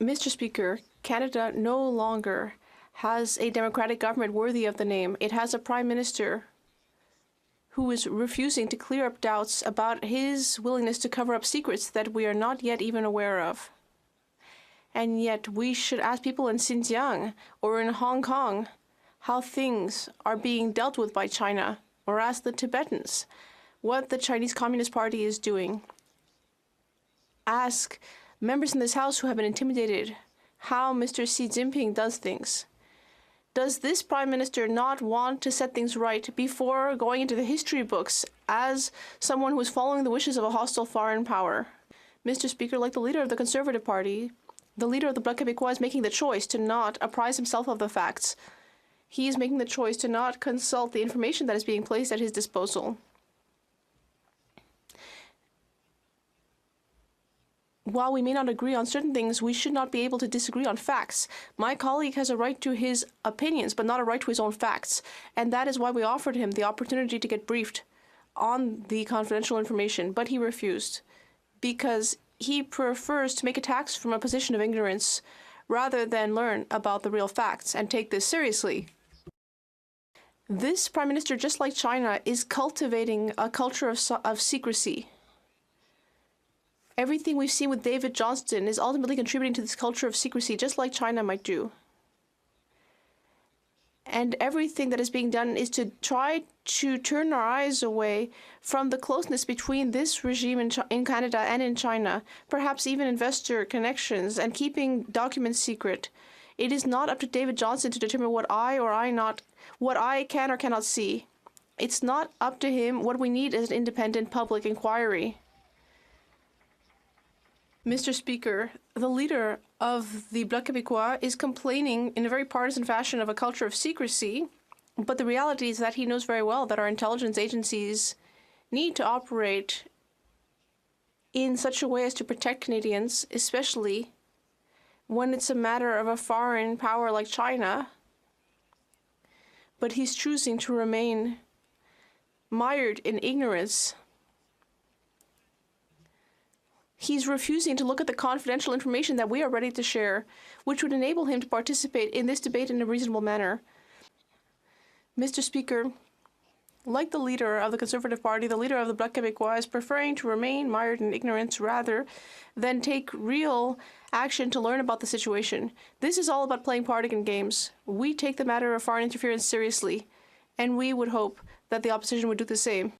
Mr. Speaker, Canada no longer has a democratic government worthy of the name. It has a prime minister who is refusing to clear up doubts about his willingness to cover up secrets that we are not yet even aware of. And yet we should ask people in Xinjiang or in Hong Kong how things are being dealt with by China, or ask the Tibetans what the Chinese Communist Party is doing. Ask members in this House who have been intimidated how Mr. Xi Jinping does things. Does this Prime Minister not want to set things right before going into the history books as someone who is following the wishes of a hostile foreign power? Mr. Speaker, like the leader of the Conservative Party, the leader of the Bloc Quebecois is making the choice to not apprise himself of the facts. He is making the choice to not consult the information that is being placed at his disposal. While we may not agree on certain things, we should not be able to disagree on facts. My colleague has a right to his opinions, but not a right to his own facts. And that is why we offered him the opportunity to get briefed on the confidential information, but he refused because he prefers to make attacks from a position of ignorance rather than learn about the real facts and take this seriously. This Prime Minister, just like China, is cultivating a culture of secrecy. Everything we've seen with David Johnston is ultimately contributing to this culture of secrecy, just like China might do. And everything that is being done is to try to turn our eyes away from the closeness between this regime in Canada and in China, perhaps even investor connections and keeping documents secret. It is not up to David Johnston to determine what I can or cannot see. It's not up to him. What we need is an independent public inquiry. Mr. Speaker, the leader of the Bloc Quebecois is complaining in a very partisan fashion of a culture of secrecy, but the reality is that he knows very well that our intelligence agencies need to operate in such a way as to protect Canadians, especially when it's a matter of a foreign power like China. But he's choosing to remain mired in ignorance. He's refusing to look at the confidential information that we are ready to share, which would enable him to participate in this debate in a reasonable manner. Mr. Speaker, like the leader of the Conservative Party, the leader of the Bloc Quebecois is preferring to remain mired in ignorance rather than take real action to learn about the situation. This is all about playing partisan games. We take the matter of foreign interference seriously, and we would hope that the opposition would do the same.